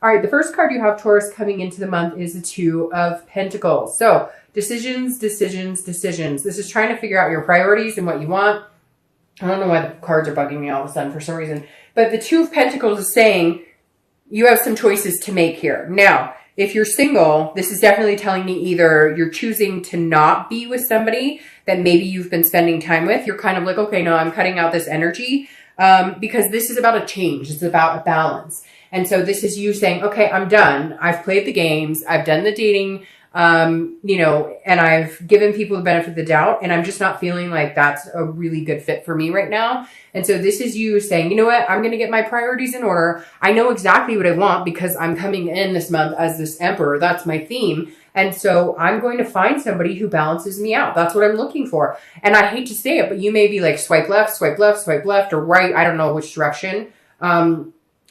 All right, the first card you have, Taurus, coming into the month is the Two of Pentacles. So decisions, decisions, decisions. This is trying to figure out your priorities and what you want. I don't know why the cards are bugging me all of a sudden for some reason. But the Two of Pentacles is saying you have some choices to make here. Now, if you're single, this is definitely telling me either you're choosing to not be with somebody that maybe you've been spending time with. You're kind of like, okay, no, I'm cutting out this energy because this is about a change. It's about a balance. And so this is you saying, okay, I'm done. I've played the games. I've done the dating, you know, and I've given people the benefit of the doubt. And I'm just not feeling like that's a really good fit for me right now. And so this is you saying, you know what? I'm going to get my priorities in order. I know exactly what I want because I'm coming in this month as this emperor. That's my theme. And so I'm going to find somebody who balances me out. That's what I'm looking for. And I hate to say it, but you may be like swipe left, swipe left, swipe left or right. I don't know which direction.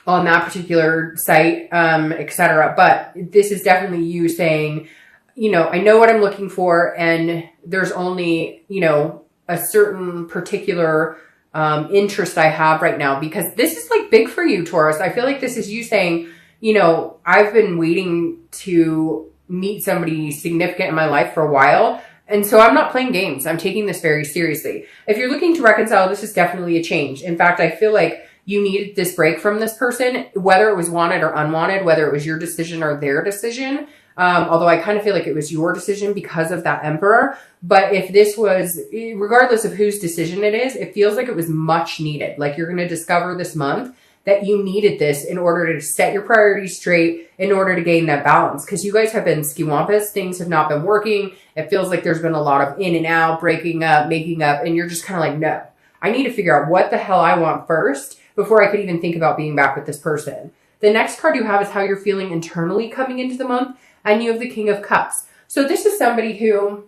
On that particular site, etc. But this is definitely you saying, you know, I know what I'm looking for and there's only, you know, a certain particular interest I have right now because this is like big for you, Taurus. I feel like this is you saying, you know, I've been waiting to meet somebody significant in my life for a while. And so I'm not playing games. I'm taking this very seriously. If you're looking to reconcile, this is definitely a change. In fact, I feel like you needed this break from this person, whether it was wanted or unwanted, whether it was your decision or their decision. Although I kind of feel like it was your decision because of that emperor. But if this was, regardless of whose decision it is, it feels like it was much needed. Like you're going to discover this month that you needed this in order to set your priorities straight, in order to gain that balance. Because you guys have been skiwampus. Things have not been working. It feels like there's been a lot of in and out, breaking up, making up. And you're just kind of like, no, I need to figure out what the hell I want first before I could even think about being back with this person. The next card you have is how you're feeling internally coming into the month. And you have the King of Cups. So this is somebody who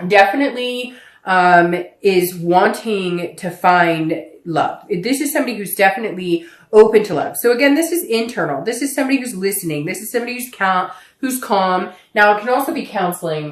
definitely is wanting to find love. This is somebody who's definitely open to love. So again, this is internal. This is somebody who's listening. This is somebody who's calm. Now, it can also be counseling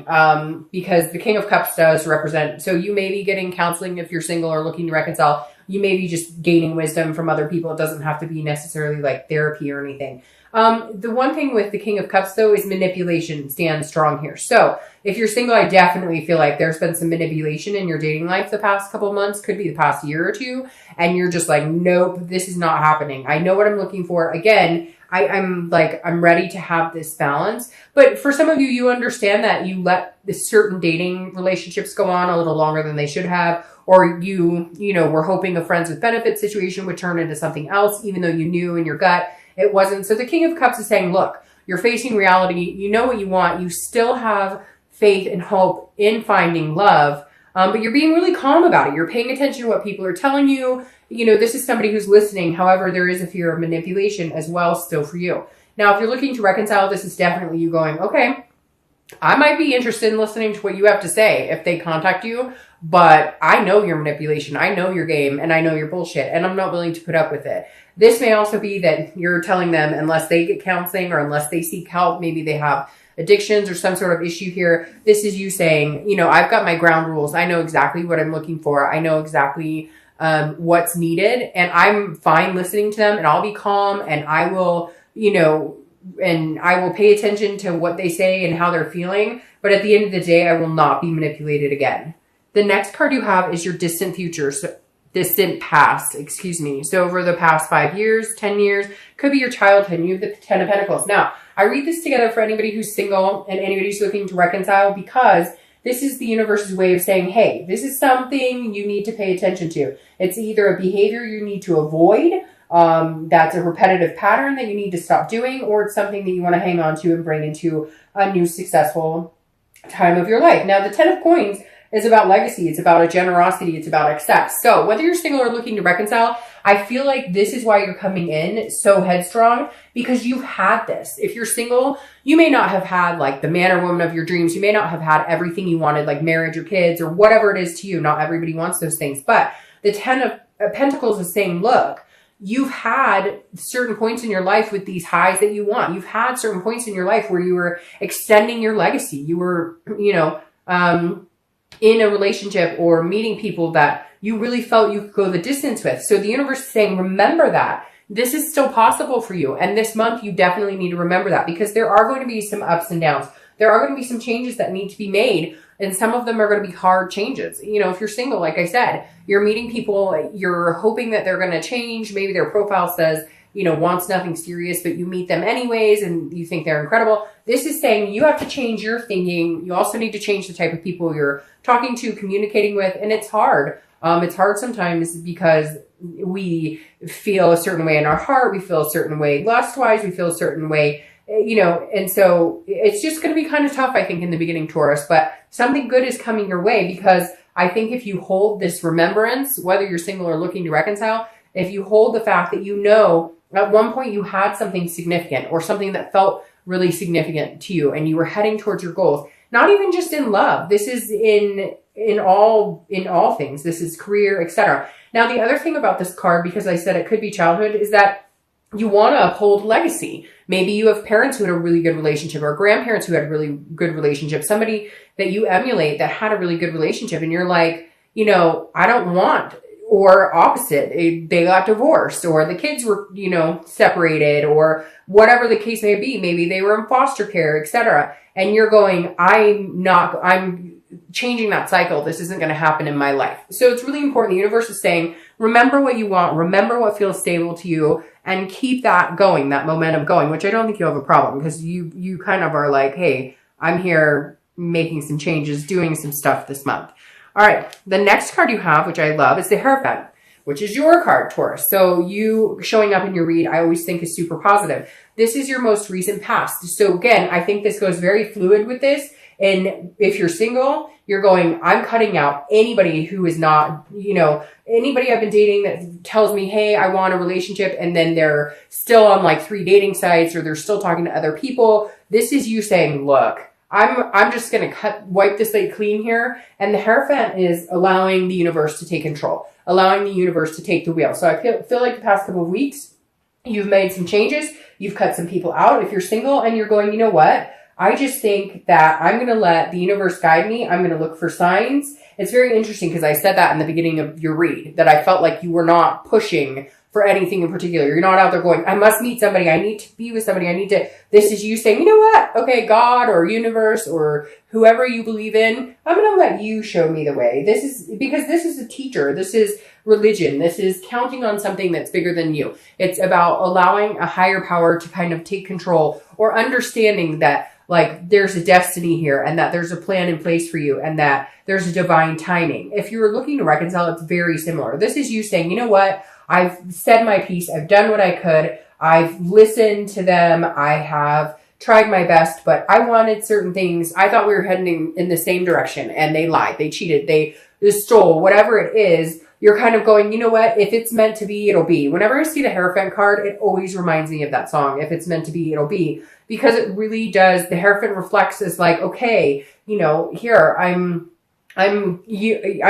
because the King of Cups does represent. So you may be getting counseling if you're single or looking to reconcile. You may be just gaining wisdom from other people. It doesn't have to be necessarily like therapy or anything. The one thing with the King of Cups, though, is manipulation stands strong here. So if you're single, I definitely feel like there's been some manipulation in your dating life the past couple of months, could be the past year or two. And you're just like, nope, this is not happening. I know what I'm looking for. Again, I'm ready to have this balance. But for some of you, you understand that you let certain dating relationships go on a little longer than they should have. Or you know, were hoping a friends with benefits situation would turn into something else, even though you knew in your gut it wasn't. So the King of Cups is saying, look, you're facing reality. You know what you want. You still have faith and hope in finding love, but you're being really calm about it. You're paying attention to what people are telling you. You know, this is somebody who's listening. However, there is a fear of manipulation as well still for you. Now, if you're looking to reconcile, this is definitely you going, okay, I might be interested in listening to what you have to say if they contact you, but I know your manipulation, I know your game, and I know your bullshit, and I'm not willing to put up with it. This may also be that you're telling them unless they get counseling or unless they seek help, maybe they have addictions or some sort of issue here. This is you saying, you know, I've got my ground rules. I know exactly what I'm looking for. I know exactly what's needed, and I'm fine listening to them, and I'll be calm, and I will, you know, and I will pay attention to what they say and how they're feeling. But at the end of the day, I will not be manipulated again. The next card you have is your distant future. So distant past, excuse me. So over the past 5 years, 10 years, could be your childhood. And you have the 10 of Pentacles. Now, I read this together for anybody who's single and anybody who's looking to reconcile because this is the universe's way of saying, hey, this is something you need to pay attention to. It's either a behavior you need to avoid, that's a repetitive pattern that you need to stop doing, or it's something that you want to hang on to and bring into a new successful time of your life. Now, the 10 of Coins is about legacy. It's about a generosity. It's about access. So whether you're single or looking to reconcile, I feel like this is why you're coming in so headstrong, because you've had this. If you're single, you may not have had like the man or woman of your dreams. You may not have had everything you wanted, like marriage or kids or whatever it is to you. Not everybody wants those things. But the 10 of Pentacles is saying, look, you've had certain points in your life with these highs that you want. You've had certain points in your life where you were extending your legacy. You were, you know, in a relationship or meeting people that you really felt you could go the distance with. So the universe is saying, remember that. this is still possible for you. And this month, you definitely need to remember that, because there are going to be some ups and downs. There are going to be some changes that need to be made. And some of them are going to be hard changes. You know, if you're single, like I said, you're meeting people, you're hoping that they're going to change. Maybe their profile says, you know, wants nothing serious, but you meet them anyways and you think they're incredible. This is saying you have to change your thinking. You also need to change the type of people you're talking to, communicating with. And it's hard. It's hard sometimes because we feel a certain way in our heart. We feel a certain way lust-wise. We feel a certain way, you know, and so it's just going to be kind of tough, I think, in the beginning, Taurus, but something good is coming your way, because I think if you hold this remembrance, whether you're single or looking to reconcile, if you hold the fact that, you know, at one point you had something significant or something that felt really significant to you and you were heading towards your goals, not even just in love. This is in all things. This is career, etc. Now, the other thing about this card, because I said it could be childhood, is that you want to uphold legacy. Maybe you have parents who had a really good relationship, or grandparents who had a really good relationship, somebody that you emulate that had a really good relationship. And you're like, you know, I don't want, or opposite, they got divorced, or the kids were, you know, separated, or whatever the case may be. Maybe they were in foster care, etc. And you're going, I'm changing that cycle. This isn't going to happen in my life. So it's really important. The universe is saying, remember what you want, remember what feels stable to you, and keep that going, that momentum going, which I don't think you'll have a problem, because you kind of are like, hey, I'm here making some changes, doing some stuff this month. All right. The next card you have, which I love, is the Hierophant, which is your card, Taurus. So you showing up in your read, I always think is super positive. This is your most recent past. So again, I think this goes very fluid with this. And if you're single, you're going, I'm cutting out anybody who is not, you know, anybody I've been dating that tells me, hey, I want a relationship, and then they're still on like 3 dating sites, or they're still talking to other people. This is you saying, look, I'm just going to wipe the slate clean here. And the Hierophant is allowing the universe to take control, allowing the universe to take the wheel. So I feel like the past couple of weeks, you've made some changes. You've cut some people out. If you're single and you're going, you know what? I just think that I'm going to let the universe guide me. I'm going to look for signs. It's very interesting, because I said that in the beginning of your read, that I felt like you were not pushing for anything in particular. You're not out there going, I must meet somebody. I need to be with somebody. This is you saying, you know what? Okay, God or universe or whoever you believe in, I'm going to let you show me the way. This is because this is a teacher. This is religion. This is counting on something that's bigger than you. It's about allowing a higher power to kind of take control, or understanding that, like, there's a destiny here, and that there's a plan in place for you, and that there's a divine timing. If you're looking to reconcile, it's very similar. This is you saying, you know what? I've said my piece. I've done what I could. I've listened to them. I have tried my best, but I wanted certain things. I thought we were heading in the same direction, and they lied. They cheated. They stole, whatever it is. You're kind of going, you know what? If it's meant to be, it'll be. Whenever I see the Hierophant card, it always reminds me of that song. If it's meant to be, it'll be. Because it really does. The Hierophant reflects as like, okay, you know, here, I'm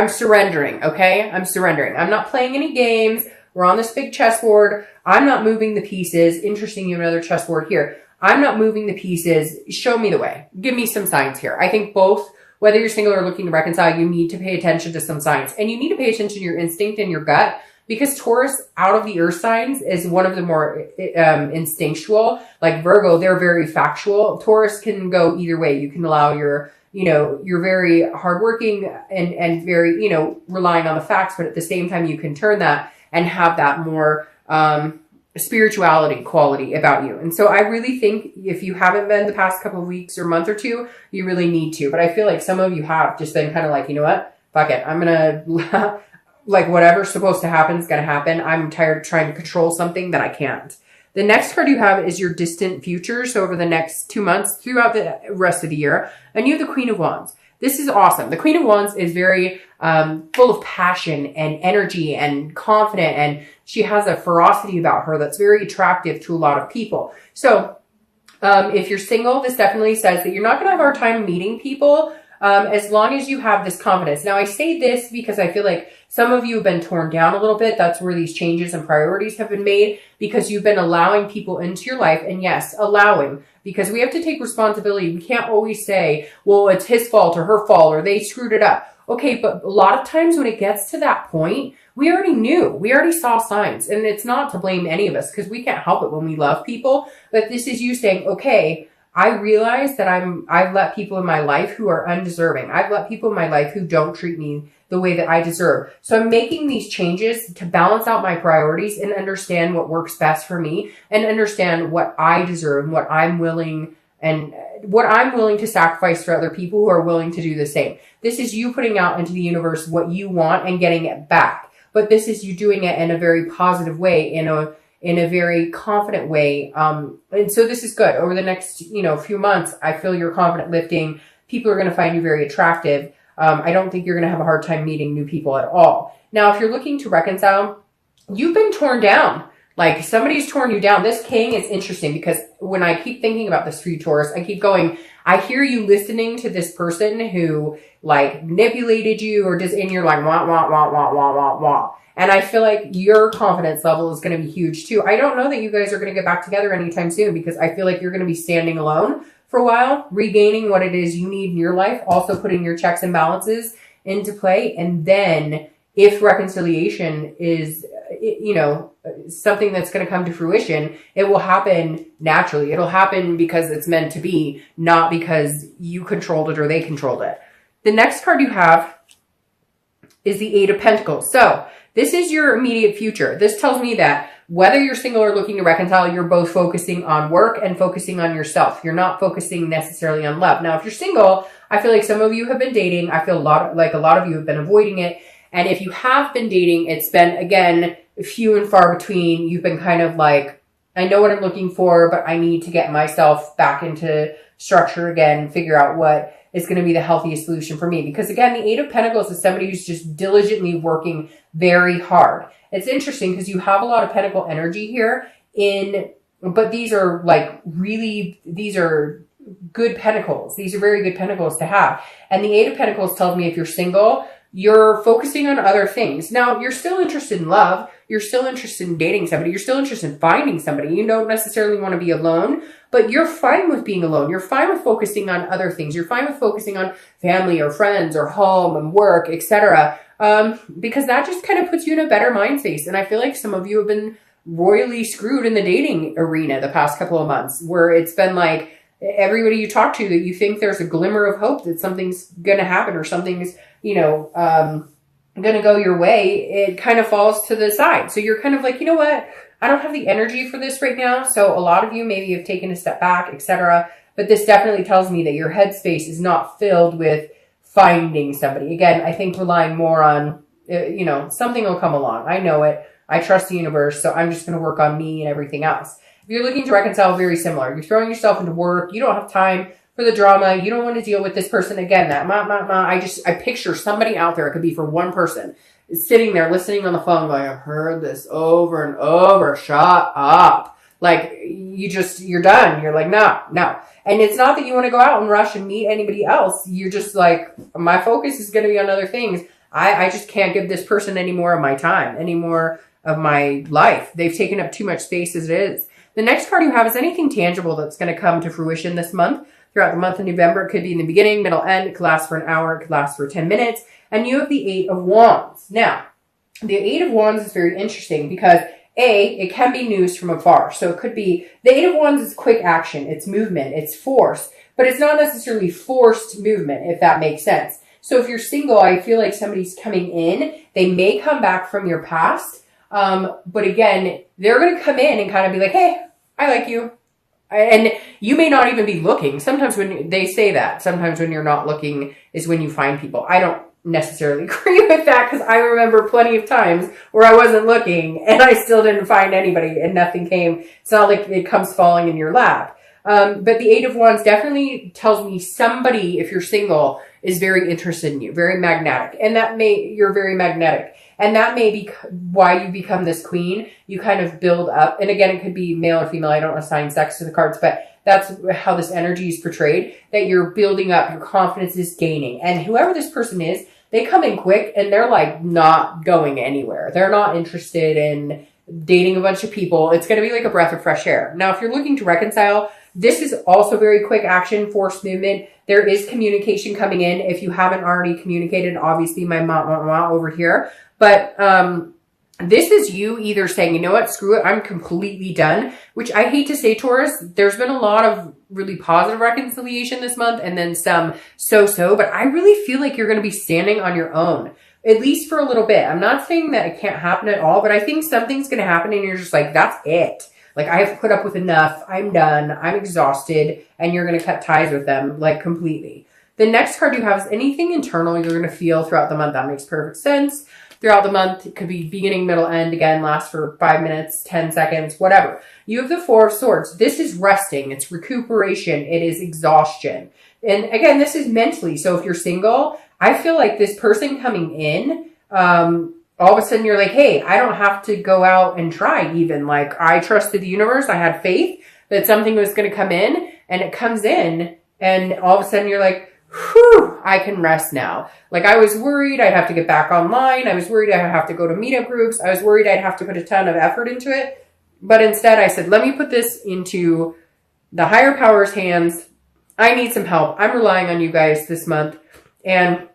surrendering, okay? I'm surrendering. I'm not playing any games. We're on this big chessboard. I'm not moving the pieces. Interesting, you have another chessboard here. I'm not moving the pieces. Show me the way. Give me some signs here. I think both, whether you're single or looking to reconcile, you need to pay attention to some signs. And you need to pay attention to your instinct and your gut, because Taurus, out of the earth signs, is one of the more instinctual. Like Virgo, they're very factual. Taurus can go either way. You can allow you're very hardworking and very, relying on the facts, but at the same time, you can turn that and have that more spirituality quality about you. And so I really think if you haven't been the past couple of weeks or month or two, you really need to. But I feel like some of you have just been kind of like, you know what? Fuck it. I'm going to, like, whatever's supposed to happen is going to happen. I'm tired of trying to control something that I can't. The next card you have is your distant future. So over the next 2 months, throughout the rest of the year. And you have the Queen of Wands. This is awesome. The Queen of Wands is very full of passion and energy and confident. And she has a ferocity about her that's very attractive to a lot of people. So if you're single, this definitely says that you're not going to have a hard time meeting people as long as you have this confidence. Now, I say this because I feel like some of you have been torn down a little bit. That's where these changes and priorities have been made, because you've been allowing people into your life. And yes, allowing, because we have to take responsibility. We can't always say, well, it's his fault or her fault or they screwed it up. Okay, but a lot of times when it gets to that point, we already knew, we already saw signs, and it's not to blame any of us because we can't help it when we love people. But this is you saying, okay, I realize that I've let people in my life who are undeserving. I've let people in my life who don't treat me the way that I deserve. So I'm making these changes to balance out my priorities and understand what works best for me and understand what I deserve and what I'm willing to sacrifice for other people who are willing to do the same. This is you putting out into the universe what you want and getting it back. But this is you doing it in a very positive way, in a very confident way. And so this is good. Over the next, few months, I feel your confident lifting. People are going to find you very attractive. I don't think you're going to have a hard time meeting new people at all. Now, if you're looking to reconcile, you've been torn down. Like somebody's torn you down. This king is interesting because when I keep thinking about this for you, Taurus, I keep going, I hear you listening to this person who like manipulated you or just in your like, wah, wah, wah, wah, wah, wah, wah. And I feel like your confidence level is going to be huge too. I don't know that you guys are going to get back together anytime soon because I feel like you're going to be standing alone for a while, regaining what it is you need in your life, also putting your checks and balances into play. And then if reconciliation is, something that's going to come to fruition, it will happen naturally. It'll happen because it's meant to be, not because you controlled it or they controlled it. The next card you have is the Eight of Pentacles. So this is your immediate future. This tells me that whether you're single or looking to reconcile, you're both focusing on work and focusing on yourself. You're not focusing necessarily on love. Now, if you're single, I feel like some of you have been dating. I feel a lot of you have been avoiding it. And if you have been dating, it's been, again, few and far between. You've been kind of like, I know what I'm looking for, but I need to get myself back into structure again and figure out what is going to be the healthiest solution for me. Because again, the Eight of Pentacles is somebody who's just diligently working very hard. It's interesting because you have a lot of Pentacle energy here but these are these are good Pentacles. These are very good Pentacles to have. And the Eight of Pentacles tells me if you're single, you're focusing on other things. Now, you're still interested in love. You're still interested in dating somebody. You're still interested in finding somebody. You don't necessarily want to be alone, but you're fine with being alone. You're fine with focusing on other things. You're fine with focusing on family or friends or home and work, etc. Because that just kind of puts you in a better mind space. And I feel like some of you have been royally screwed in the dating arena the past couple of months, where it's been like everybody you talk to that you think there's a glimmer of hope that something's going to happen or something's, going to go your way, it kind of falls to the side. So you're kind of like, you know what? I don't have the energy for this right now. So a lot of you maybe have taken a step back, etc. But this definitely tells me that your headspace is not filled with finding somebody. Again, I think relying more on, something will come along. I know it. I trust the universe. So I'm just going to work on me and everything else. If you're looking to reconcile, very similar. You're throwing yourself into work. You don't have time for the drama. You don't want to deal with this person again. I picture somebody out there. It could be for one person sitting there listening on the phone going, I've heard this over and over. Shut up. Like you're done. You're like, no. And it's not that you want to go out and rush and meet anybody else. You're just like, my focus is going to be on other things. I just can't give this person any more of my time, any more of my life. They've taken up too much space as it is. The next card you have is anything tangible that's going to come to fruition this month. Throughout the month of November, it could be in the beginning, middle, end. It could last for an hour. It could last for 10 minutes. And you have the Eight of Wands. Now, the Eight of Wands is very interesting because it can be news from afar. So it could be, the Eight of Wands is quick action. It's movement. It's force. But it's not necessarily forced movement, if that makes sense. So if you're single, I feel like somebody's coming in. They may come back from your past. But again, they're going to come in and kind of be like, hey, I like you. And you may not even be looking. Sometimes when they say that, sometimes when you're not looking is when you find people. I don't necessarily agree with that because I remember plenty of times where I wasn't looking and I still didn't find anybody and nothing came. It's not like it comes falling in your lap. But the Eight of Wands definitely tells me somebody, if you're single, is very interested in you, very magnetic. And you're very magnetic. And that may be why you become this queen. You kind of build up. And again, it could be male or female. I don't assign sex to the cards, but that's how this energy is portrayed, that you're building up, your confidence is gaining. And whoever this person is, they come in quick and they're like not going anywhere. They're not interested in dating a bunch of people. It's going to be like a breath of fresh air. Now, if you're looking to reconcile, This is also very quick action, forced movement. There is communication coming in. If you haven't already communicated, obviously my mom over here. But this is you either saying, you know what, screw it, I'm completely done, which I hate to say, Taurus. There's been a lot of really positive reconciliation this month and then some so-so, but I really feel like you're going to be standing on your own, at least for a little bit. I'm not saying that it can't happen at all, but I think something's going to happen and you're just like, that's it. Like, I have put up with enough. I'm done. I'm exhausted. And you're going to cut ties with them, like, completely. The next card you have is anything internal you're going to feel throughout the month. That makes perfect sense. Throughout the month, it could be beginning, middle, end. Again, lasts for 5 minutes, 10 seconds, whatever. You have the Four of Swords. This is resting. It's recuperation. It is exhaustion. And again, this is mentally. So if you're single, I feel like this person coming in, all of a sudden you're like, hey, I don't have to go out and try even. Like, I trusted the universe. I had faith that something was going to come in, and it comes in, and all of a sudden you're like, whew, I can rest now. Like, I was worried I'd have to get back online. I was worried I'd have to go to meetup groups. I was worried I'd have to put a ton of effort into it. But instead I said, let me put this into the higher power's hands. I need some help. I'm relying on you guys this month. And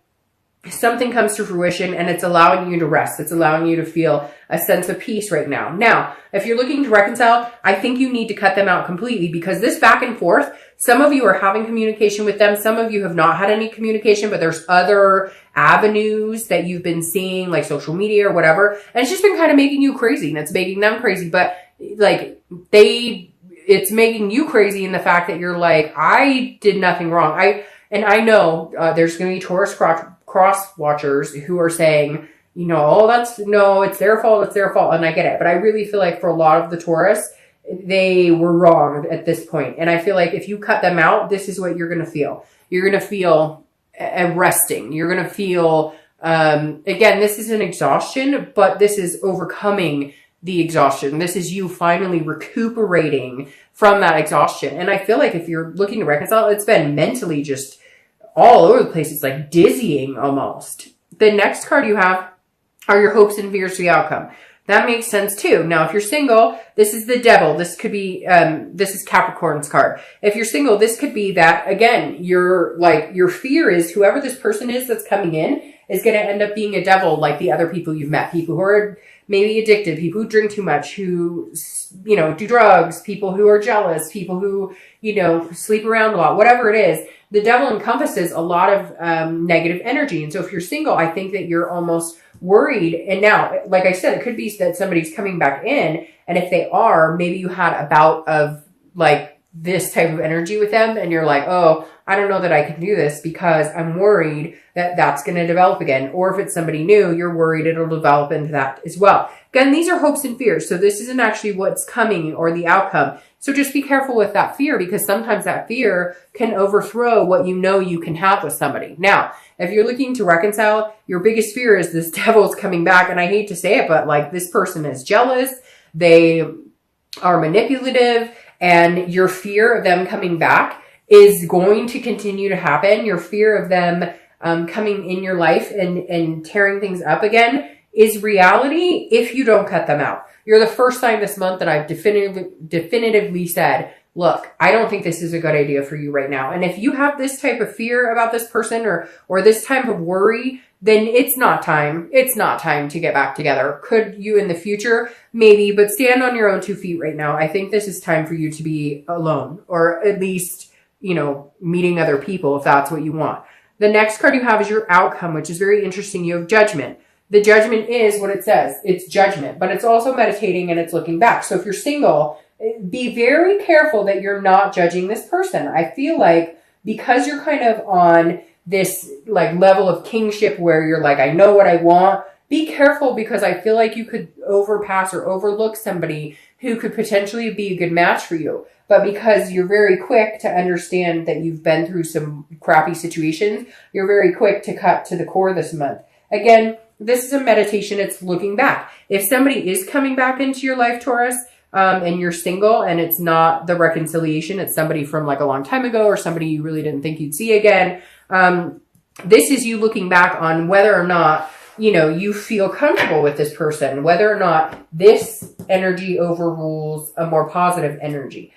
something comes to fruition, and it's allowing you to rest. It's allowing you to feel a sense of peace right now. Now, if you're looking to reconcile, I think you need to cut them out completely, because this back and forth, some of you are having communication with them. Some of you have not had any communication, but there's other avenues that you've been seeing, like social media or whatever. And it's just been kind of making you crazy, and it's making them crazy. But like, it's making you crazy in the fact that you're like, I did nothing wrong. I know there's going to be Taurus cross watchers who are saying, you know, oh, it's their fault. It's their fault. And I get it. But I really feel like for a lot of the Taurus, they were wrong at this point. And I feel like if you cut them out, this is what you're going to feel. You're going to feel resting. You're going to feel, again, this is an exhaustion, but this is overcoming the exhaustion. This is you finally recuperating from that exhaustion. And I feel like if you're looking to reconcile, it's been mentally just all over the place. It's like dizzying almost. The next card you have are your hopes and fears for the outcome. That makes sense too. Now, if you're single, this is the Devil. This could be, this is Capricorn's card. If you're single, this could be that, again, your fear is whoever this person is that's coming in is going to end up being a devil like the other people you've met. People who are maybe addicted, people who drink too much, who, you know, do drugs, people who are jealous, people who, you know, sleep around a lot, whatever it is. The devil encompasses a lot of negative energy. And so if you're single, I think that you're almost worried. And now, like I said, it could be that somebody's coming back in. And if they are, maybe you had a bout of like this type of energy with them. And you're like, oh, I don't know that I can do this because I'm worried that that's going to develop again. Or if it's somebody new, you're worried it'll develop into that as well. Again, these are hopes and fears. So this isn't actually what's coming or the outcome. So just be careful with that fear, because sometimes that fear can overthrow what you know you can have with somebody. Now, if you're looking to reconcile, your biggest fear is this devil's coming back. And I hate to say it, but like, this person is jealous. They are manipulative, and your fear of them coming back is going to continue to happen. Your fear of them coming in your life and tearing things up again is reality if you don't cut them out. You're the first time this month that I've definitively said, look, I don't think this is a good idea for you right now. And if you have this type of fear about this person or this type of worry, then it's not time. It's not time to get back together. Could you in the future? Maybe, but stand on your own 2 feet right now. I think this is time for you to be alone, or at least, you know, meeting other people if that's what you want. The next card you have is your outcome, which is very interesting. You have Judgment. The Judgment is what it says. It's judgment, but it's also meditating and it's looking back. So if you're single, be very careful that you're not judging this person. I feel like because you're kind of on this like level of kingship where you're like, I know what I want, be careful, because I feel like you could overpass or overlook somebody who could potentially be a good match for you. But because you're very quick to understand that you've been through some crappy situations, you're very quick to cut to the core this month. Again, this is a meditation. It's looking back. If somebody is coming back into your life, Taurus, and you're single and it's not the reconciliation, it's somebody from like a long time ago or somebody you really didn't think you'd see again. This is you looking back on whether or not, you know, you feel comfortable with this person, whether or not this energy overrules a more positive energy.